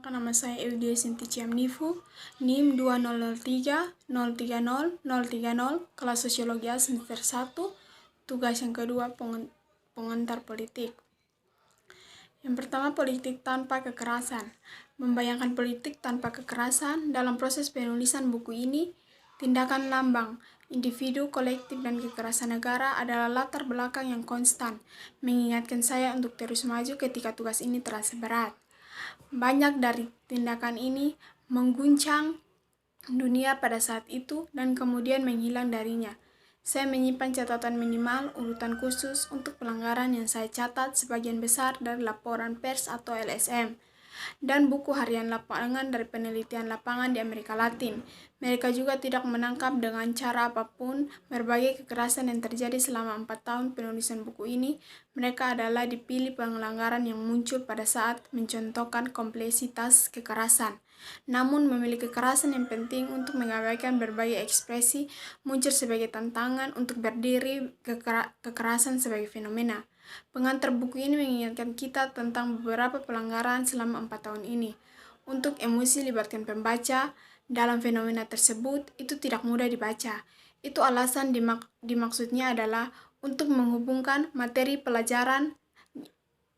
Perkenalkan, nama saya Eudia Sinti Ciamnifu, NIM 200303030, kelas Sosiologi A semester 1, tugas yang kedua pengantar politik. Yang pertama, politik tanpa kekerasan. Membayangkan politik tanpa kekerasan dalam proses penulisan buku ini, tindakan lambang, individu, kolektif, dan kekerasan negara adalah latar belakang yang konstan, mengingatkan saya untuk terus maju ketika tugas ini terasa berat. Banyak dari tindakan ini mengguncang dunia pada saat itu dan kemudian menghilang darinya. Saya menyimpan catatan minimal urutan khusus untuk pelanggaran yang saya catat sebagian besar dari laporan pers atau LSM dan buku harian lapangan dari penelitian lapangan di Amerika Latin. Mereka juga tidak menangkap dengan cara apapun berbagai kekerasan yang terjadi selama 4 tahun penulisan buku ini. Mereka adalah dipilih pelanggaran yang muncul pada saat mencontohkan kompleksitas kekerasan. Namun memiliki kekerasan yang penting untuk mengabaikan berbagai ekspresi muncul sebagai tantangan untuk berdiri kekerasan sebagai fenomena. Pengantar buku ini mengingatkan kita tentang beberapa pelanggaran selama 4 tahun ini. Untuk emosi libatkan pembaca dalam fenomena tersebut itu tidak mudah dibaca. Itu alasan dimaksudnya adalah untuk menghubungkan materi pelajaran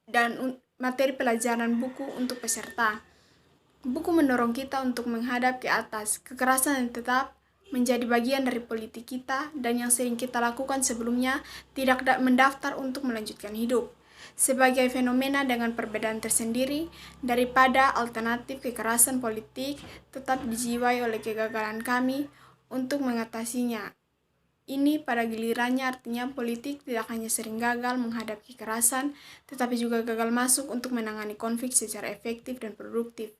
dan materi pelajaran buku untuk peserta. Buku mendorong kita untuk menghadap ke atas. Kekerasan yang tetap menjadi bagian dari politik kita dan yang sering kita lakukan sebelumnya tidak mendaftar untuk melanjutkan hidup. Sebagai fenomena dengan perbedaan tersendiri daripada alternatif kekerasan politik tetap dijiwai oleh kegagalan kami untuk mengatasinya. Ini pada gilirannya artinya politik tidak hanya sering gagal menghadapi kekerasan, tetapi juga gagal masuk untuk menangani konflik secara efektif dan produktif.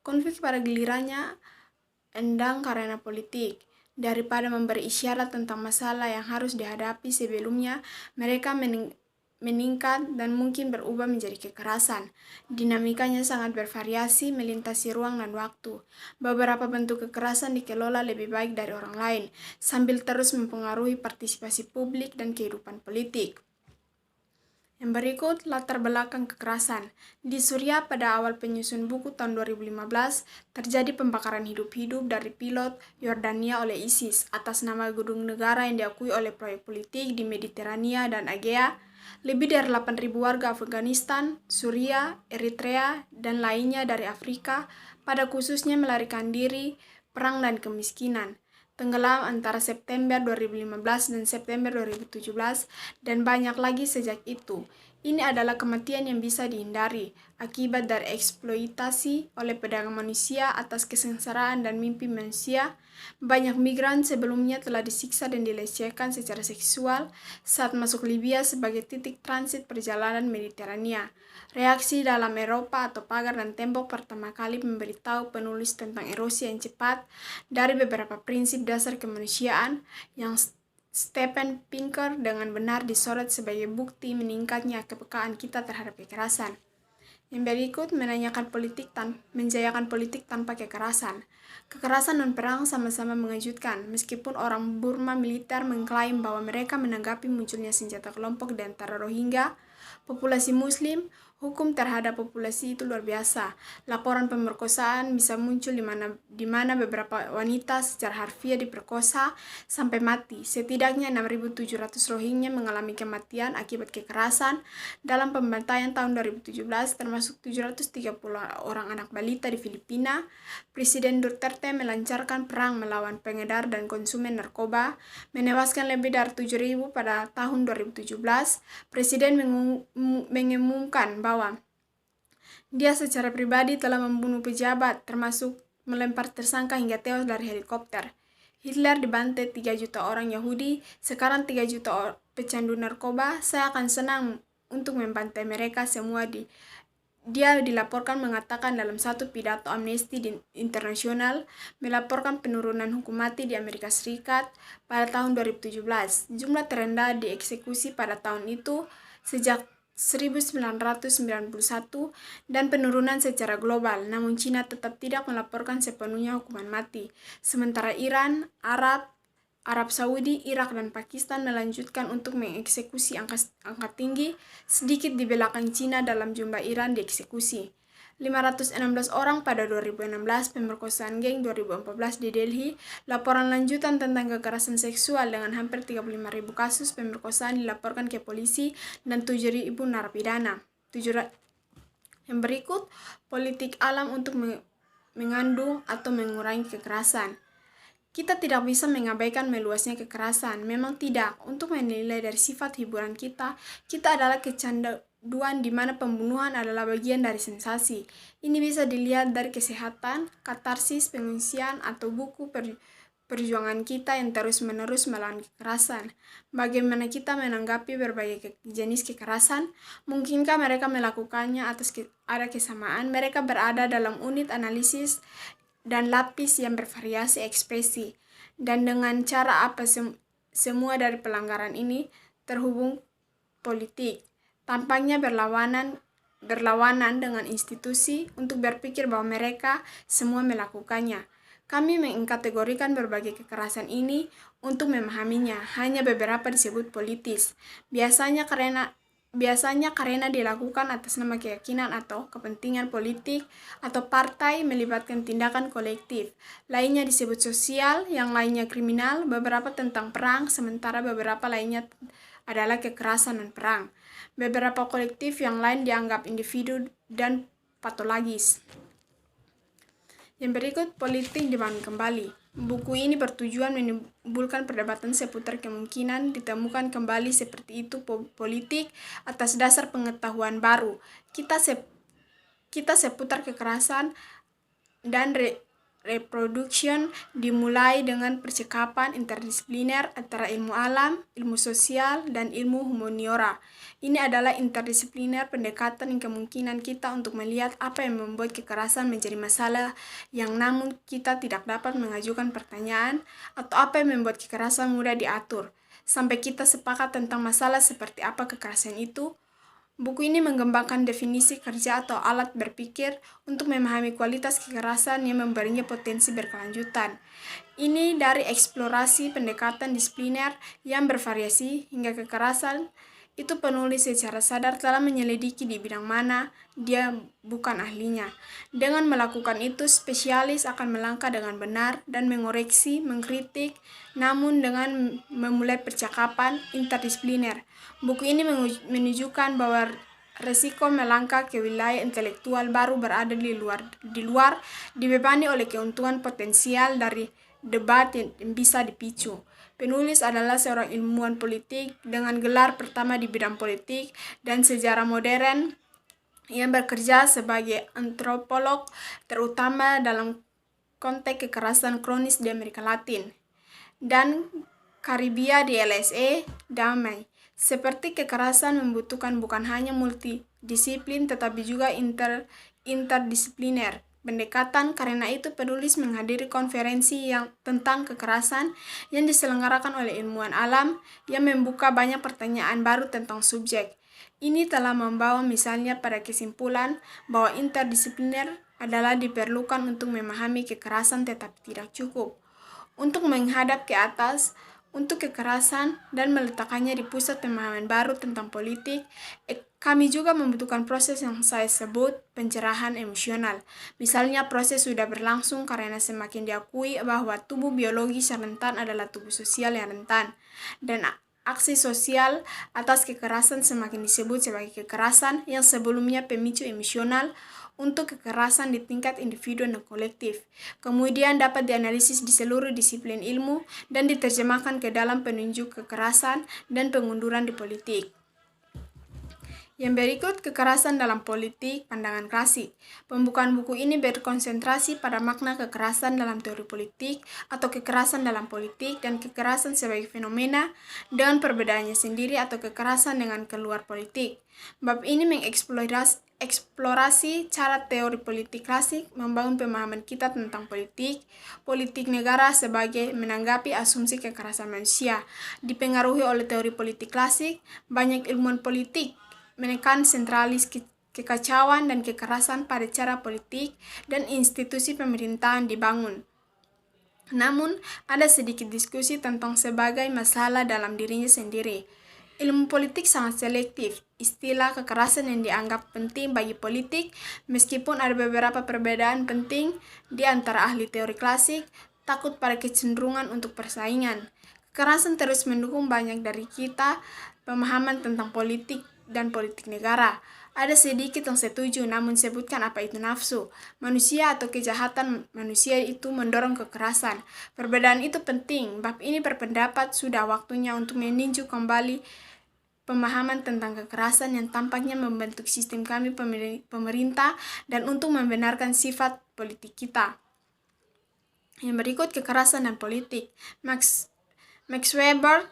Konflik pada gilirannya endang karena politik. Daripada memberi isyarat tentang masalah yang harus dihadapi sebelumnya, mereka meningkat dan mungkin berubah menjadi kekerasan. Dinamikanya sangat bervariasi melintasi ruang dan waktu. Beberapa bentuk kekerasan dikelola lebih baik dari orang lain, sambil terus mempengaruhi partisipasi publik dan kehidupan politik. Yang berikut latar belakang kekerasan. Di Suriah pada awal penyusun buku tahun 2015, terjadi pembakaran hidup-hidup dari pilot Yordania oleh ISIS atas nama gedung negara yang diakui oleh proyek politik di Mediterania dan Aegea. Lebih dari 8.000 warga Afghanistan, Suriah, Eritrea, dan lainnya dari Afrika pada khususnya melarikan diri, perang dan kemiskinan. Tenggelam antara September 2015 dan September 2017 dan banyak lagi sejak itu. Ini adalah kematian yang bisa dihindari akibat dari eksploitasi oleh pedagang manusia atas kesengsaraan dan mimpi manusia. Banyak migran sebelumnya telah disiksa dan dilecehkan secara seksual saat masuk Libya sebagai titik transit perjalanan Mediterania. Reaksi dalam Eropa atau pagar dan tembok pertama kali memberitahu penulis tentang erosi yang cepat dari beberapa prinsip dasar kemanusiaan yang Steven Pinker dengan benar disorot sebagai bukti meningkatnya kepekaan kita terhadap kekerasan. Yang berikut menjayakan politik tanpa kekerasan. Kekerasan dan perang sama-sama mengejutkan, meskipun orang Burma militer mengklaim bahwa mereka menanggapi munculnya senjata kelompok di antara Rohingya, populasi Muslim. Hukum terhadap populasi itu luar biasa. Laporan pemerkosaan bisa muncul di mana beberapa wanita secara harfiah diperkosa sampai mati. Setidaknya 6.700 Rohingya mengalami kematian akibat kekerasan dalam pembantaian tahun 2017, termasuk 730 orang anak balita di Filipina. Presiden Duterte melancarkan perang melawan pengedar dan konsumen narkoba, menewaskan lebih dari 7.000 pada tahun 2017. Presiden mengumumkan bahwa dia secara pribadi telah membunuh pejabat, termasuk melempar tersangka hingga tewas dari helikopter. Hitler dibantai 3 juta orang Yahudi, sekarang 3 juta pecandu narkoba. Saya akan senang untuk membantai mereka semua. Dia dilaporkan mengatakan dalam satu pidato Amnesty International, melaporkan penurunan hukum mati di Amerika Serikat pada tahun 2017. Jumlah terendah dieksekusi pada tahun itu sejak 1991 dan penurunan secara global, namun Cina tetap tidak melaporkan sepenuhnya hukuman mati. Sementara Iran, Arab Saudi, Irak, dan Pakistan melanjutkan untuk mengeksekusi angka tinggi, sedikit di belakang Cina dalam jumlah Iran dieksekusi. 516 orang pada 2016, pemerkosaan geng 2014 di Delhi, laporan lanjutan tentang kekerasan seksual dengan hampir 35.000 kasus pemerkosaan dilaporkan ke polisi dan 7.000 narapidana. Yang berikut, politik alam untuk mengandung atau mengurangi kekerasan. Kita tidak bisa mengabaikan meluasnya kekerasan, memang tidak. Untuk menilai dari sifat hiburan kita adalah kecanduan di mana pembunuhan adalah bagian dari sensasi. Ini bisa dilihat dari kesehatan, katarsis, pengungsian, atau buku perjuangan kita yang terus-menerus melawan kekerasan. Bagaimana kita menanggapi berbagai jenis kekerasan? Mungkinkah mereka melakukannya atas ada kesamaan? Mereka berada dalam unit analisis dan lapis yang bervariasi ekspresi. Dan dengan cara apa semua dari pelanggaran ini terhubung politik. Tampaknya berlawanan dengan institusi untuk berpikir bahwa mereka semua melakukannya. Kami mengkategorikan berbagai kekerasan ini untuk memahaminya. Hanya beberapa disebut politis. Biasanya karena dilakukan atas nama keyakinan atau kepentingan politik atau partai melibatkan tindakan kolektif. Lainnya disebut sosial, yang lainnya kriminal, beberapa tentang perang, sementara beberapa lainnya adalah kekerasan dan perang. Beberapa kolektif yang lain dianggap individu dan patologis. Yang berikut, politik dibangun kembali. Buku ini bertujuan menimbulkan perdebatan seputar kemungkinan ditemukan kembali seperti itu politik atas dasar pengetahuan baru. Kita seputar kekerasan dan reproduction dimulai dengan percakapan interdisipliner antara ilmu alam, ilmu sosial, dan ilmu humaniora. Ini adalah interdisipliner pendekatan yang kemungkinan kita untuk melihat apa yang membuat kekerasan menjadi masalah yang namun kita tidak dapat mengajukan pertanyaan atau apa yang membuat kekerasan mudah diatur. Sampai kita sepakat tentang masalah seperti apa kekerasan itu. Buku ini mengembangkan definisi kerja atau alat berpikir untuk memahami kualitas kekerasan yang memberinya potensi berkelanjutan. Ini dari eksplorasi pendekatan disipliner yang bervariasi hingga kekerasan itu penulis secara sadar telah menyelidiki di bidang mana dia bukan ahlinya. Dengan melakukan itu, spesialis akan melangkah dengan benar dan mengoreksi, mengkritik, namun dengan memulai percakapan interdisipliner. Buku ini menunjukkan bahwa resiko melangkah ke wilayah intelektual baru berada di luar dibebani oleh keuntungan potensial dari debat yang bisa dipicu. Penulis adalah seorang ilmuwan politik dengan gelar pertama di bidang politik dan sejarah modern yang bekerja sebagai antropolog terutama dalam konteks kekerasan kronis di Amerika Latin dan Karibia di LSE damai. Seperti kekerasan membutuhkan bukan hanya multidisiplin tetapi juga interdisipliner pendekatan. Karena itu penulis menghadiri konferensi yang tentang kekerasan yang diselenggarakan oleh ilmuwan alam yang membuka banyak pertanyaan baru tentang subjek. Ini telah membawa misalnya pada kesimpulan bahwa interdisipliner adalah diperlukan untuk memahami kekerasan tetapi tidak cukup. Untuk menghadap ke atas untuk kekerasan dan meletakkannya di pusat pemahaman baru tentang politik, kami juga membutuhkan proses yang saya sebut pencerahan emosional. Misalnya proses sudah berlangsung karena semakin diakui bahwa tubuh biologis yang rentan adalah tubuh sosial yang rentan. Dan aksi sosial atas kekerasan semakin disebut sebagai kekerasan yang sebelumnya pemicu emosional untuk kekerasan di tingkat individu dan kolektif. Kemudian dapat dianalisis di seluruh disiplin ilmu dan diterjemahkan ke dalam penunjuk kekerasan dan pengunduran di politik. Yang berikut, kekerasan dalam politik, pandangan klasik. Pembukaan buku ini berkonsentrasi pada makna kekerasan dalam teori politik atau kekerasan dalam politik dan kekerasan sebagai fenomena dengan perbedaannya sendiri atau kekerasan dengan keluar politik. Bab ini mengeksplorasi cara teori politik klasik membangun pemahaman kita tentang politik negara sebagai menanggapi asumsi kekerasan manusia. Dipengaruhi oleh teori politik klasik, banyak ilmuwan politik menekan sentralis kekacauan dan kekerasan pada cara politik dan institusi pemerintahan dibangun. Namun, ada sedikit diskusi tentang sebagai masalah dalam dirinya sendiri. Ilmu politik sangat selektif. Istilah kekerasan yang dianggap penting bagi politik, meskipun ada beberapa perbedaan penting di antara ahli teori klasik, takut pada kecenderungan untuk persaingan. Kekerasan terus mendukung banyak dari kita pemahaman tentang politik dan politik negara. Ada sedikit yang setuju, namun sebutkan apa itu nafsu. Manusia atau kejahatan manusia itu mendorong kekerasan. Perbedaan itu penting. Bab ini berpendapat sudah waktunya untuk meninjau kembali pemahaman tentang kekerasan yang tampaknya membentuk sistem kami pemerintah dan untuk membenarkan sifat politik kita. Yang berikut kekerasan dan politik. Max Weber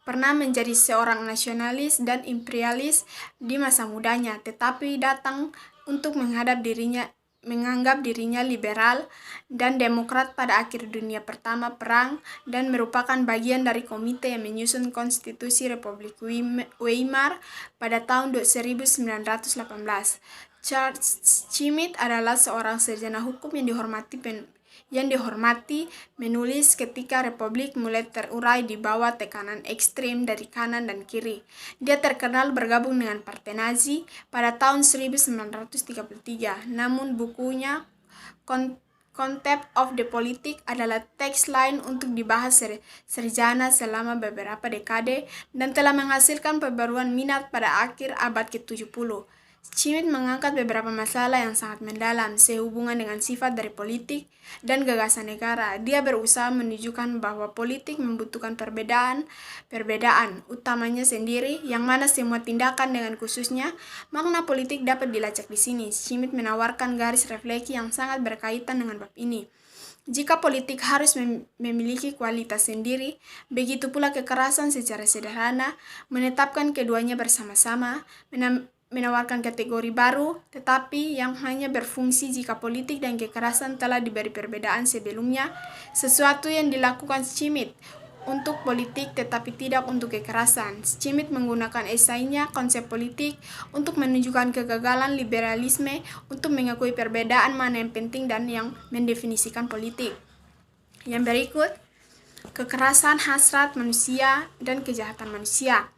pernah menjadi seorang nasionalis dan imperialis di masa mudanya, tetapi datang untuk menganggap dirinya liberal dan demokrat pada akhir dunia pertama perang dan merupakan bagian dari komite yang menyusun konstitusi Republik Weimar pada tahun 1918. Charles Schmidt adalah seorang sarjana hukum yang dihormati menulis ketika Republik mulai terurai di bawah tekanan ekstrem dari kanan dan kiri. Dia terkenal bergabung dengan Partai Nazi pada tahun 1933, namun bukunya Contempt of the Politic adalah teks lain untuk dibahas sarjana selama beberapa dekade dan telah menghasilkan pembaruan minat pada akhir abad ke-70. Schmidt mengangkat beberapa masalah yang sangat mendalam sehubungan dengan sifat dari politik dan gagasan negara. Dia berusaha menunjukkan bahwa politik membutuhkan perbedaan, utamanya sendiri, yang mana semua tindakan dengan khususnya makna politik dapat dilacak di sini. Schmidt menawarkan garis refleksi yang sangat berkaitan dengan bab ini. Jika politik harus memiliki kualitas sendiri, begitu pula kekerasan secara sederhana, menetapkan keduanya bersama-sama, menawarkan kategori baru, tetapi yang hanya berfungsi jika politik dan kekerasan telah diberi perbedaan sebelumnya, sesuatu yang dilakukan Schmidt untuk politik tetapi tidak untuk kekerasan. Schmidt menggunakan esainya Konsep Politik untuk menunjukkan kegagalan liberalisme untuk mengakui perbedaan mana yang penting dan yang mendefinisikan politik. Yang berikut, kekerasan hasrat manusia dan kejahatan manusia.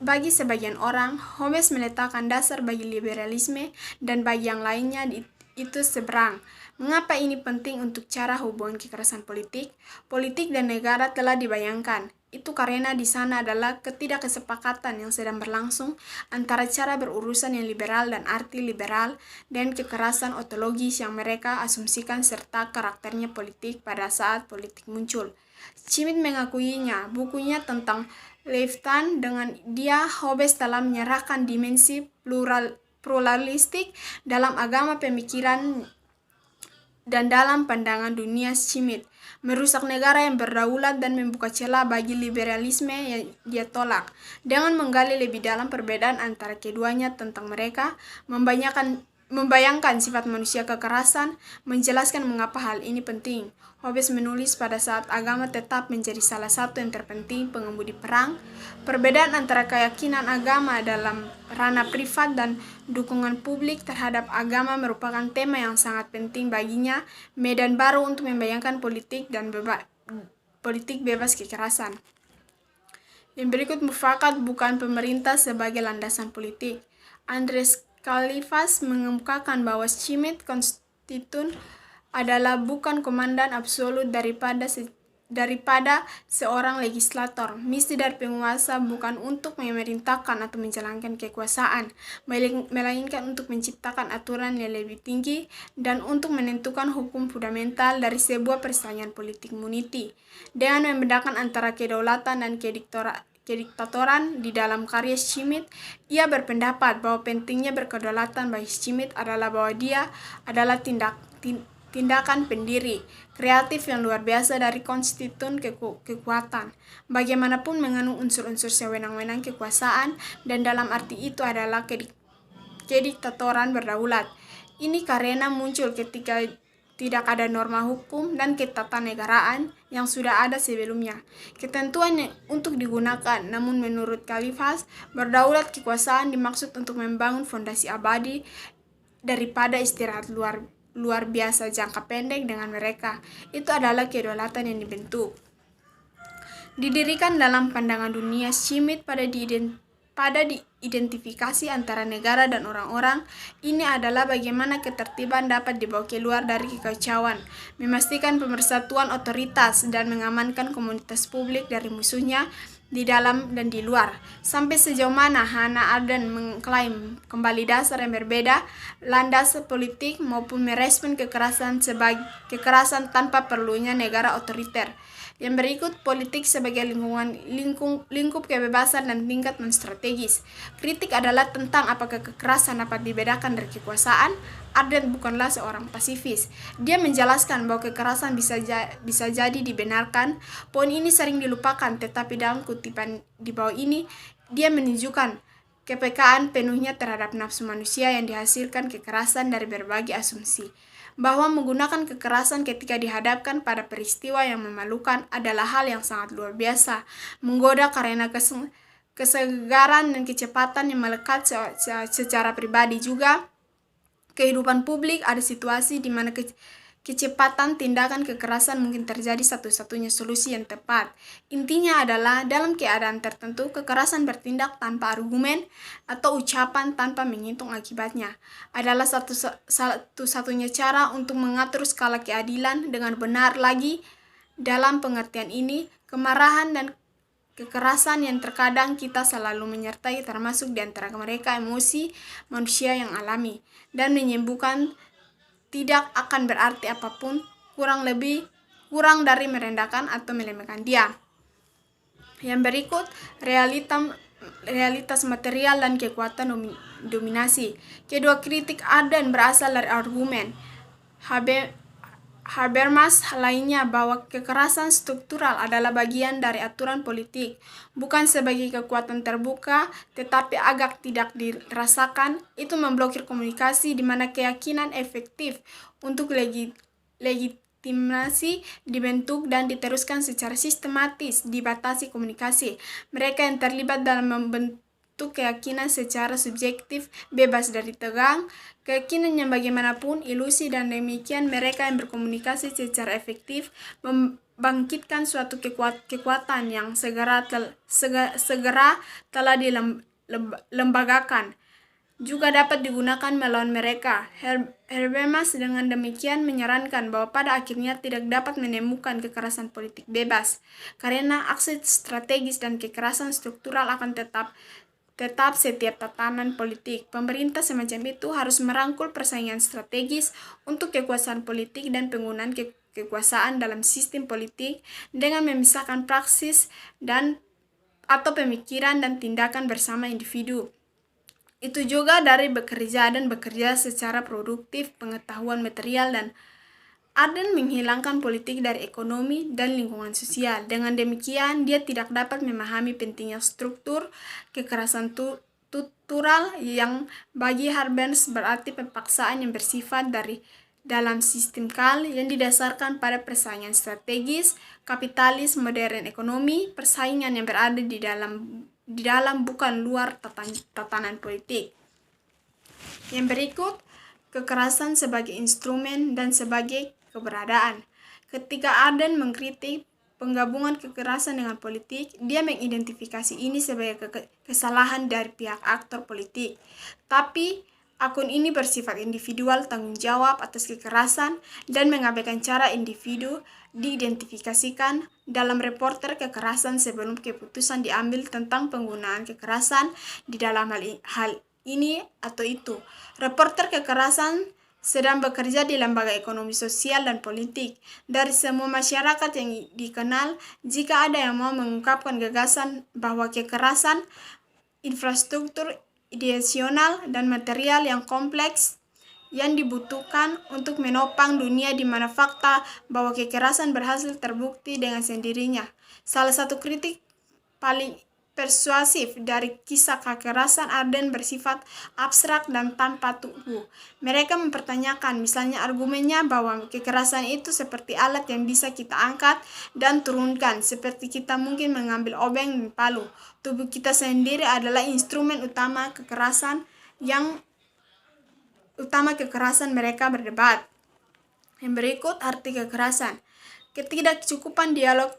Bagi sebagian orang, Hobbes meletakkan dasar bagi liberalisme dan bagi yang lainnya itu seberang. Mengapa ini penting untuk cara hubungan kekerasan politik? Politik dan negara telah dibayangkan. Itu karena di sana adalah ketidakkesepakatan yang sedang berlangsung antara cara berurusan yang liberal dan arti liberal dan kekerasan ontologis yang mereka asumsikan serta karakternya politik pada saat politik muncul. Schmidt mengakuinya. Bukunya tentang Leviathan, dengan dia Hobbes telah menyerahkan dimensi pluralistik dalam agama pemikiran dan dalam pandangan dunia. Schmidt merusak negara yang berdaulat dan membuka celah bagi liberalisme yang dia tolak. Dengan menggali lebih dalam perbedaan antara keduanya tentang mereka, membayangkan sifat manusia kekerasan, menjelaskan mengapa hal ini penting. Hobbes menulis pada saat agama tetap menjadi salah satu yang terpenting pengemudi perang, perbedaan antara keyakinan agama dalam ranah privat dan dukungan publik terhadap agama merupakan tema yang sangat penting baginya, medan baru untuk membayangkan politik dan politik bebas kekerasan. Yang berikut mufakat bukan pemerintah sebagai landasan politik. Andres Kalifas mengemukakan bahwa Schmidt konstituen adalah bukan komandan absolut daripada seorang legislator. Misi dari penguasa bukan untuk memerintahkan atau menjalankan kekuasaan, melainkan untuk menciptakan aturan yang lebih tinggi dan untuk menentukan hukum fundamental dari sebuah persaingan politik muniti. Dengan membedakan antara kedaulatan dan kediktatoran di dalam karya Schmidt, ia berpendapat bahwa pentingnya berkedaulatan bagi Schmidt adalah bahwa dia adalah tindakan pendiri, kreatif yang luar biasa dari konstituen kekuatan. Bagaimanapun mengandung unsur-unsur sewenang-wenang kekuasaan dan dalam arti itu adalah kediktatoran berdaulat. Ini karena muncul ketika tidak ada norma hukum dan ketatanegaraan yang sudah ada sebelumnya. Ketentuan untuk digunakan, namun menurut Kalifas, berdaulat kekuasaan dimaksud untuk membangun fondasi abadi daripada istirahat luar biasa jangka pendek dengan mereka. Itu adalah kedaulatan yang dibentuk. Didirikan dalam pandangan dunia Schmidt pada diidentifikasi antara negara dan orang-orang, ini adalah bagaimana ketertiban dapat dibawa keluar dari kekacauan, memastikan pemersatuan otoritas, dan mengamankan komunitas publik dari musuhnya di dalam dan di luar. Sampai sejauh mana Hannah Arendt mengklaim kembali dasar yang berbeda, landas politik maupun merespon kekerasan sebagai kekerasan tanpa perlunya negara otoriter. Yang berikut, politik sebagai lingkup kebebasan dan tingkat non-strategis. Kritik adalah tentang apakah kekerasan dapat dibedakan dari kekuasaan. Arendt bukanlah seorang pasifis. Dia menjelaskan bahwa kekerasan bisa jadi dibenarkan. Poin ini sering dilupakan, tetapi dalam kutipan di bawah ini, dia menunjukkan kepekaan penuhnya terhadap nafsu manusia yang dihasilkan kekerasan dari berbagai asumsi. Bahwa menggunakan kekerasan ketika dihadapkan pada peristiwa yang memalukan adalah hal yang sangat luar biasa, menggoda karena kesegaran dan kecepatan yang melekat secara pribadi juga. Kehidupan publik ada situasi di mana kecepatan tindakan kekerasan mungkin terjadi satu-satunya solusi yang tepat. Intinya adalah dalam keadaan tertentu kekerasan bertindak tanpa argumen atau ucapan tanpa menghitung akibatnya adalah satu-satunya cara untuk mengatur skala keadilan dengan benar. Lagi dalam pengertian ini, kemarahan dan kekerasan yang terkadang kita selalu menyertai termasuk di antara mereka emosi manusia yang alami dan menyembuhkan tidak akan berarti apapun kurang dari merendahkan atau melemahkan dia. Yang berikut, realitas material dan kekuatan dominasi. Kedua kritik Arendt berasal dari argumen Habermas lainnya bahwa kekerasan struktural adalah bagian dari aturan politik, bukan sebagai kekuatan terbuka, tetapi agar tidak dirasakan, itu memblokir komunikasi di mana keyakinan efektif untuk legitimasi dibentuk dan diteruskan secara sistematis, dibatasi komunikasi. Mereka yang terlibat dalam membentuk keyakinan secara subjektif bebas dari tegang, keyakinan yang bagaimanapun ilusi, dan demikian mereka yang berkomunikasi secara efektif membangkitkan suatu kekuatan yang segera telah dilembagakan juga dapat digunakan melawan mereka. Habermas dengan demikian menyarankan bahwa pada akhirnya tidak dapat menemukan kekerasan politik bebas, karena aksi strategis dan kekerasan struktural akan tetap setiap tatanan politik. Pemerintah semacam itu harus merangkul persaingan strategis untuk kekuasaan politik dan penggunaan kekuasaan dalam sistem politik dengan memisahkan praksis atau pemikiran dan tindakan bersama individu. Itu juga dari bekerja secara produktif pengetahuan material, dan Arendt menghilangkan politik dari ekonomi dan lingkungan sosial. Dengan demikian, dia tidak dapat memahami pentingnya struktur kekerasan struktural yang bagi Habermas berarti paksaan yang bersifat dalam sistem yang didasarkan pada persaingan strategis, kapitalis modern ekonomi, persaingan yang berada di dalam bukan luar tatanan politik. Yang berikut, kekerasan sebagai instrumen dan sebagai keberadaan. Ketika Arendt mengkritik penggabungan kekerasan dengan politik, dia mengidentifikasi ini sebagai kesalahan dari pihak aktor politik. Tapi akun ini bersifat individual tanggung jawab atas kekerasan dan mengabaikan cara individu diidentifikasikan dalam reporter kekerasan sebelum keputusan diambil tentang penggunaan kekerasan di dalam hal ini atau itu. Reporter kekerasan sedang bekerja di lembaga ekonomi sosial dan politik. Dari semua masyarakat yang dikenal, jika ada yang mau mengungkapkan gagasan bahwa kekerasan, infrastruktur ideasional dan material yang kompleks yang dibutuhkan untuk menopang dunia di mana fakta bahwa kekerasan berhasil terbukti dengan sendirinya. Salah satu kritik paling persuasif dari kisah kekerasan Arendt bersifat abstrak dan tanpa tubuh. Mereka mempertanyakan misalnya argumennya bahwa kekerasan itu seperti alat yang bisa kita angkat dan turunkan, seperti kita mungkin mengambil obeng dan palu. Tubuh kita sendiri adalah instrumen utama kekerasan mereka berdebat. Yang berikut, arti kekerasan. Ketidakcukupan dialog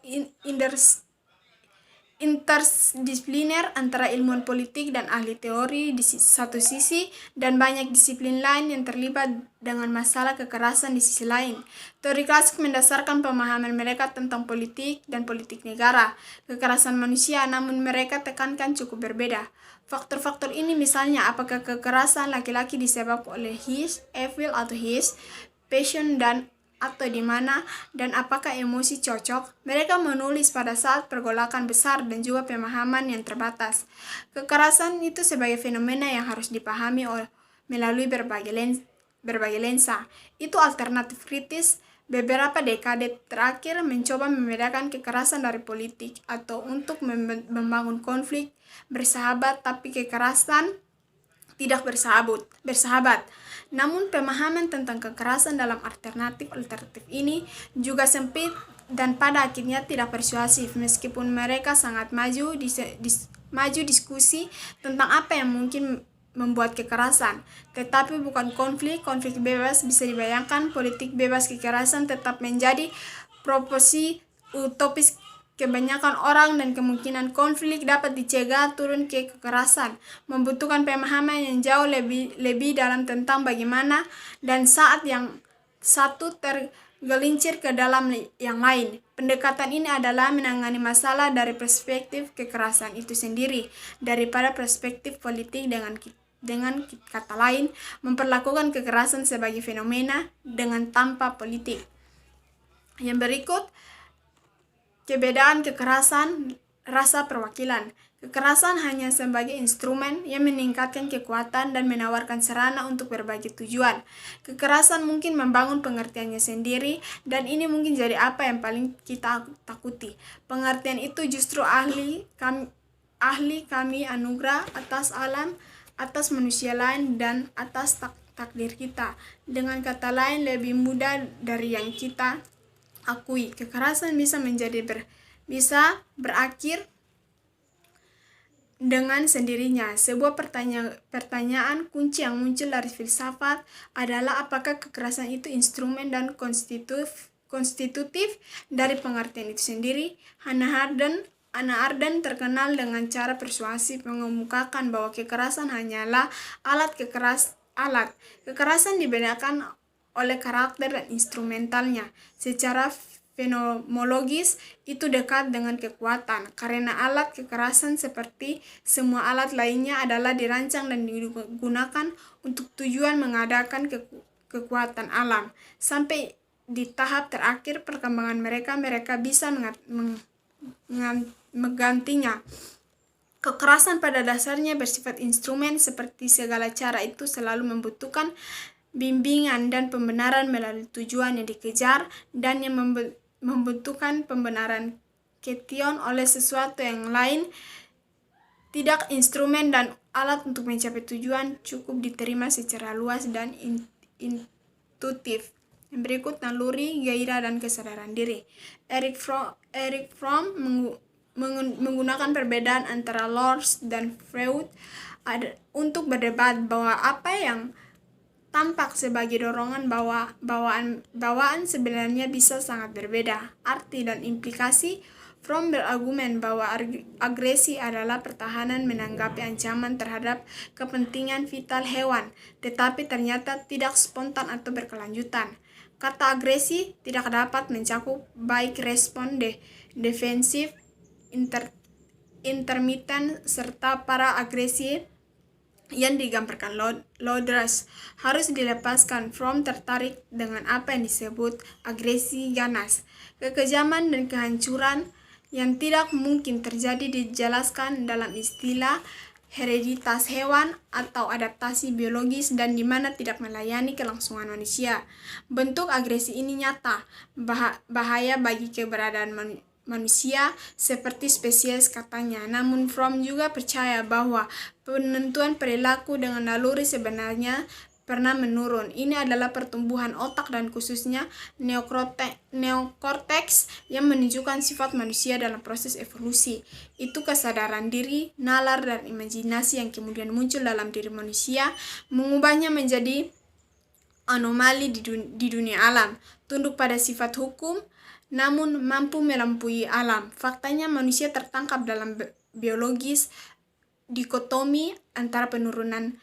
interdisipliner antara ilmuwan politik dan ahli teori di satu sisi, dan banyak disiplin lain yang terlibat dengan masalah kekerasan di sisi lain. Teori klasik mendasarkan pemahaman mereka tentang politik dan politik negara, kekerasan manusia, namun mereka tekankan cukup berbeda. Faktor-faktor ini misalnya apakah kekerasan laki-laki disebabkan oleh his, evil atau his, passion dan atau di mana, dan apakah emosi cocok. Mereka menulis pada saat pergolakan besar dan juga pemahaman yang terbatas. Kekerasan itu sebagai fenomena yang harus dipahami melalui berbagai lensa. Itu alternatif kritis. Beberapa dekade terakhir mencoba membedakan kekerasan dari politik atau untuk membangun konflik bersahabat, tapi kekerasan tidak bersahabat. Namun pemahaman tentang kekerasan dalam alternatif ini juga sempit dan pada akhirnya tidak persuasif, meskipun mereka sangat maju diskusi tentang apa yang mungkin membuat kekerasan. Tetapi bukan konflik bebas bisa dibayangkan, politik bebas kekerasan tetap menjadi proporsi utopis kebanyakan orang, dan kemungkinan konflik dapat dicegah turun ke kekerasan membutuhkan pemahaman yang jauh lebih dalam tentang bagaimana dan saat yang satu tergelincir ke dalam yang lain. Pendekatan ini adalah menangani masalah dari perspektif kekerasan itu sendiri daripada perspektif politik, dengan kata lain, memperlakukan kekerasan sebagai fenomena dengan tanpa politik. Yang berikut, kebedaan kekerasan rasa perwakilan. Kekerasan hanya sebagai instrumen yang meningkatkan kekuatan dan menawarkan sarana untuk berbagai tujuan. Kekerasan mungkin membangun pengertiannya sendiri, dan ini mungkin jadi apa yang paling kita takuti. Pengertian itu justru ahli kami anugerah atas alam, atas manusia lain, dan atas takdir kita. Dengan kata lain, lebih mudah dari yang kita akui. Kekerasan bisa berakhir dengan sendirinya. Sebuah pertanyaan kunci yang muncul dari filsafat adalah apakah kekerasan itu instrumen dan konstitutif dari pengertian itu sendiri. Hannah Arendt terkenal dengan cara persuasif mengemukakan bahwa kekerasan hanyalah alat. Kekerasan dibedakan oleh karakter dan instrumentalnya. Secara fenomenologis itu dekat dengan kekuatan, karena alat kekerasan seperti semua alat lainnya adalah dirancang dan digunakan untuk tujuan mengadakan kekuatan alam. Sampai di tahap terakhir perkembangan mereka bisa menggantinya. Kekerasan pada dasarnya bersifat instrumen, seperti segala cara itu selalu membutuhkan bimbingan dan pembenaran melalui tujuan yang dikejar, dan yang membutuhkan pembenaran ketion oleh sesuatu yang lain. Tidak instrumen dan alat untuk mencapai tujuan cukup diterima secara luas dan intuitif. Yang berikut, naluri, gairah, dan kesadaran diri. Erich Fromm menggunakan perbedaan antara Rawls dan Freud untuk berdebat bahwa apa yang tampak sebagai dorongan bawaan sebenarnya bisa sangat berbeda arti dan implikasi. Fromm berargumen bahwa agresi adalah pertahanan menanggapi ancaman terhadap kepentingan vital hewan, tetapi ternyata tidak spontan atau berkelanjutan. Kata agresi tidak dapat mencakup baik respon defensif, intermiten, serta para agresi yang digambarkan Lodras harus dilepaskan. Fromm tertarik dengan apa yang disebut agresi ganas, kekejaman dan kehancuran yang tidak mungkin terjadi dijelaskan dalam istilah hereditas hewan atau adaptasi biologis, dan di mana tidak melayani kelangsungan manusia. Bentuk agresi ini nyata, bahaya bagi keberadaan manusia seperti spesies, katanya. Namun Fromm juga percaya bahwa penentuan perilaku dengan naluri sebenarnya pernah menurun. Ini adalah pertumbuhan otak dan khususnya neokorteks yang menunjukkan sifat manusia dalam proses evolusi. Itu kesadaran diri, nalar, dan imajinasi yang kemudian muncul dalam diri manusia, mengubahnya menjadi anomali di dunia alam, tunduk pada sifat hukum, namun mampu melampaui alam. Faktanya manusia tertangkap dalam biologis dikotomi antara penurunan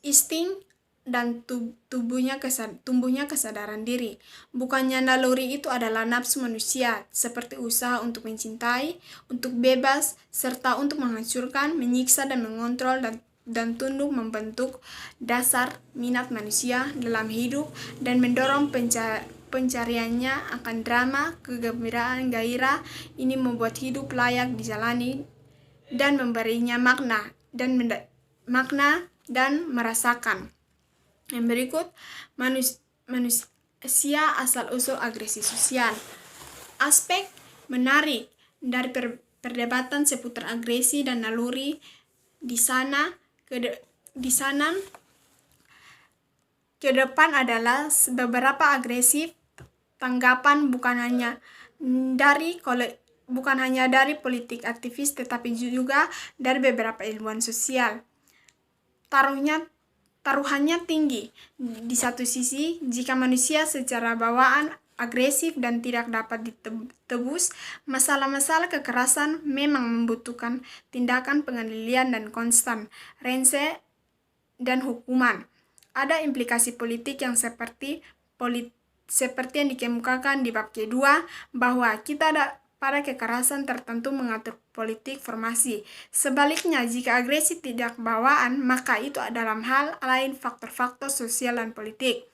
insting dan tumbuhnya kesadaran diri. Bukannya naluri itu adalah nafsu manusia, seperti usaha untuk mencintai, untuk bebas, serta untuk menghancurkan, menyiksa dan mengontrol dan tunduk membentuk dasar minat manusia dalam hidup dan mendorong pencariannya akan drama, kegembiraan, gairah. Ini membuat hidup layak dijalani dan memberinya makna dan merasakan. Yang berikut, manusia asal-usul agresi sosial. Aspek menarik dari perdebatan seputar agresi dan naluri di sana ke depan adalah beberapa agresif tanggapan bukan hanya dari politik aktivis tetapi juga dari beberapa ilmuwan sosial. Taruhannya tinggi. Di satu sisi, jika manusia secara bawaan agresif dan tidak dapat ditebus, masalah-masalah kekerasan memang membutuhkan tindakan pengendalian dan konstan, rense dan hukuman. Ada implikasi politik yang seperti yang dikemukakan di bab kedua, bahwa kita pada kekerasan tertentu mengatur politik formasi. Sebaliknya, jika agresi tidak bawaan, maka itu dalam hal lain faktor-faktor sosial dan politik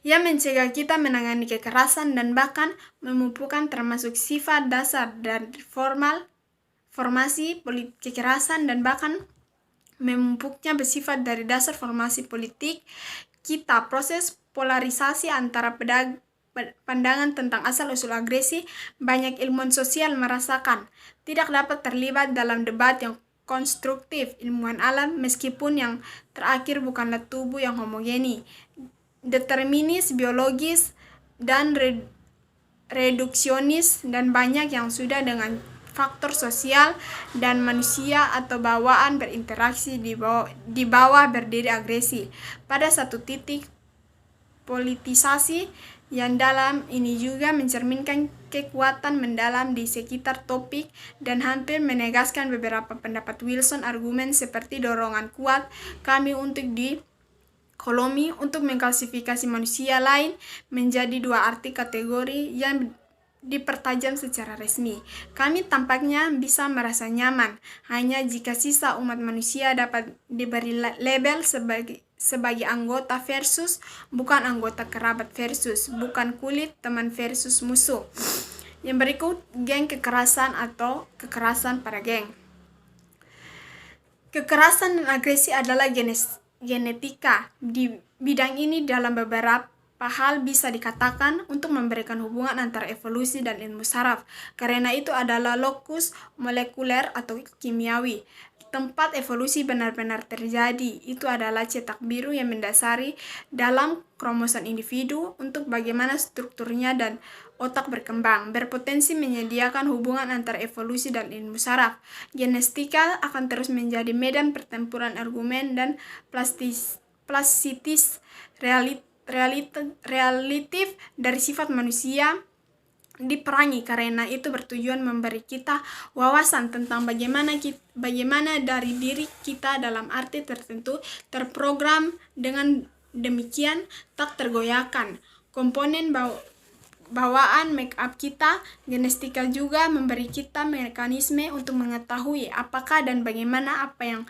yang mencegah kita menangani kekerasan dan bahkan memupukkan termasuk sifat dasar dan formasi kekerasan dan bahkan memupuknya bersifat dari dasar formasi politik kita. Proses polarisasi antara pandangan tentang asal-usul agresi, banyak ilmuwan sosial merasakan tidak dapat terlibat dalam debat yang konstruktif ilmuwan alam, meskipun yang terakhir bukanlah tubuh yang homogeni, determinis, biologis, dan reduksionis, dan banyak yang sudah dengan faktor sosial dan manusia atau bawaan berinteraksi di bawah berdiri agresi. Pada satu titik, politisasi yang dalam ini juga mencerminkan kekuatan mendalam di sekitar topik dan hampir menegaskan beberapa pendapat Wilson. Argumen seperti dorongan kuat kami untuk dikolomi untuk mengklasifikasi manusia lain menjadi dua arti kategori yang dipertajam secara resmi. Kami tampaknya bisa merasa nyaman hanya jika sisa umat manusia dapat diberi label sebagai anggota versus bukan anggota, kerabat versus bukan kulit, teman versus musuh. Yang berikut, geng kekerasan atau kekerasan pada geng. Kekerasan dan agresi adalah genetika. Di bidang ini dalam beberapa hal bisa dikatakan untuk memberikan hubungan antara evolusi dan ilmu saraf, karena itu adalah lokus molekuler atau kimiawi. Tempat evolusi benar-benar terjadi, itu adalah cetak biru yang mendasari dalam kromosom individu untuk bagaimana strukturnya dan otak berkembang, berpotensi menyediakan hubungan antara evolusi dan ilmu saraf. Genetika akan terus menjadi medan pertempuran argumen dan plasitis relatif dari sifat manusia diperangi, karena itu bertujuan memberi kita wawasan tentang bagaimana dari diri kita dalam arti tertentu terprogram dengan demikian tak tergoyahkan. Komponen bawaan make up kita. Genetika juga memberi kita mekanisme untuk mengetahui apakah dan bagaimana apa yang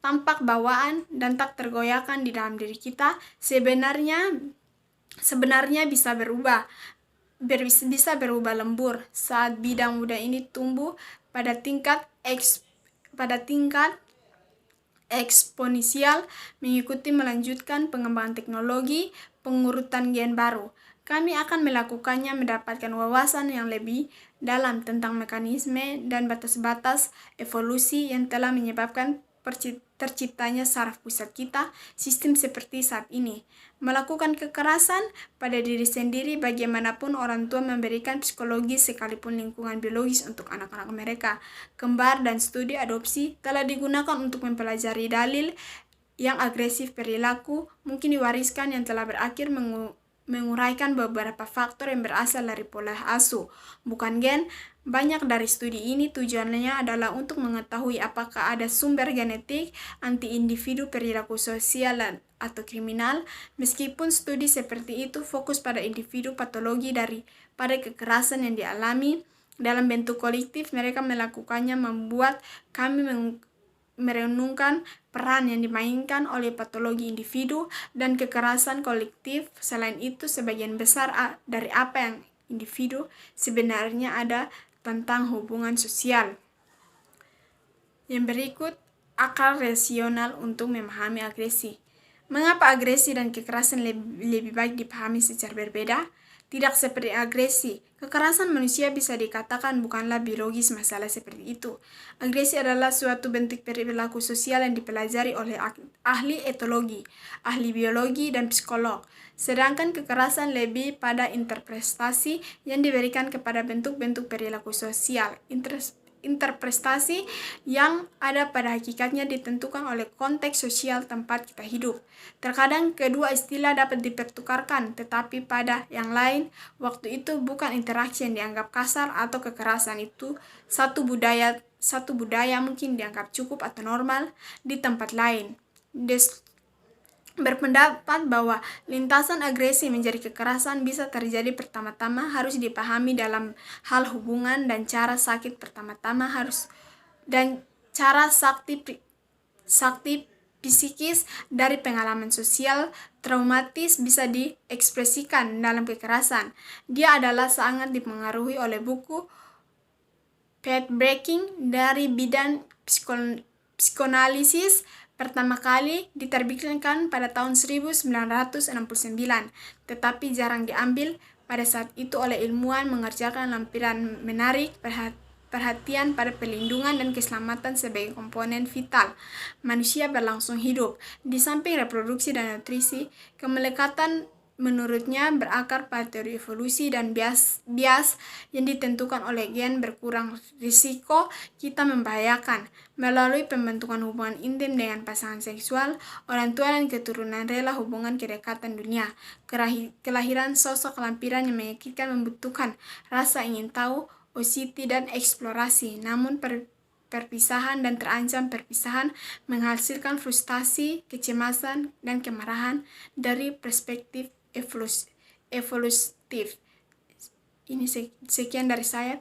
tampak bawaan dan tak tergoyahkan di dalam diri kita sebenarnya bisa berubah lembur saat bidang muda ini tumbuh pada tingkat eksponensial mengikuti melanjutkan pengembangan teknologi pengurutan gen baru. Kami akan melakukannya mendapatkan wawasan yang lebih dalam tentang mekanisme dan batas-batas evolusi yang telah menyebabkan terciptanya saraf pusat kita, sistem seperti saat ini. Melakukan kekerasan pada diri sendiri, bagaimanapun orang tua memberikan psikologi sekalipun lingkungan biologis untuk anak-anak mereka, kembar dan studi adopsi telah digunakan untuk mempelajari dalil yang agresif perilaku mungkin diwariskan yang telah berakhir menguraikan beberapa faktor yang berasal dari pola asuh, bukan gen. Banyak dari studi ini tujuannya adalah untuk mengetahui apakah ada sumber genetik anti individu perilaku sosial atau kriminal. Meskipun studi seperti itu fokus pada individu patologi pada kekerasan yang dialami dalam bentuk kolektif, mereka melakukannya membuat kami merenungkan peran yang dimainkan oleh patologi individu dan kekerasan kolektif. Selain itu, sebagian besar dari apa yang individu sebenarnya ada tentang hubungan sosial. Yang berikut, akal rasional untuk memahami agresi. Mengapa agresi dan kekerasan lebih baik dipahami secara berbeda? Tidak seperti agresi, kekerasan manusia bisa dikatakan bukanlah biologis masalah seperti itu. Agresi adalah suatu bentuk perilaku sosial yang dipelajari oleh ahli etologi, ahli biologi, dan psikolog. Sedangkan kekerasan lebih pada interpretasi yang diberikan kepada bentuk-bentuk perilaku sosial. Interpretasi yang ada pada hakikatnya ditentukan oleh konteks sosial tempat kita hidup. Terkadang kedua istilah dapat dipertukarkan, tetapi pada yang lain, waktu itu bukan interaksi yang dianggap kasar atau kekerasan itu satu budaya mungkin dianggap cukup atau normal di tempat lain. Berpendapat bahwa lintasan agresi menjadi kekerasan bisa terjadi pertama-tama harus dipahami dalam hal hubungan dan cara sakit cara sakti psikis dari pengalaman sosial traumatis bisa diekspresikan dalam kekerasan. Dia adalah sangat dipengaruhi oleh buku Pathbreaking dari bidang psikoanalisis, pertama kali diterbitkan pada tahun 1969, tetapi jarang diambil pada saat itu oleh ilmuwan mengerjakan lampiran menarik perhatian pada perlindungan dan keselamatan sebagai komponen vital manusia berlangsung hidup. Di samping reproduksi dan nutrisi, kemelekatan menurutnya berakar pada teori evolusi dan bias yang ditentukan oleh gen. Berkurang risiko kita membahayakan melalui pembentukan hubungan intim dengan pasangan seksual, orang tua dan keturunan rela hubungan kedekatan dunia. Kelahiran sosok lampiran yang menyakitkan membutuhkan rasa ingin tahu, ositi, dan eksplorasi. Namun perpisahan dan terancam perpisahan menghasilkan frustasi, kecemasan, dan kemarahan dari perspektif evolutif. Ini sekian dari saya.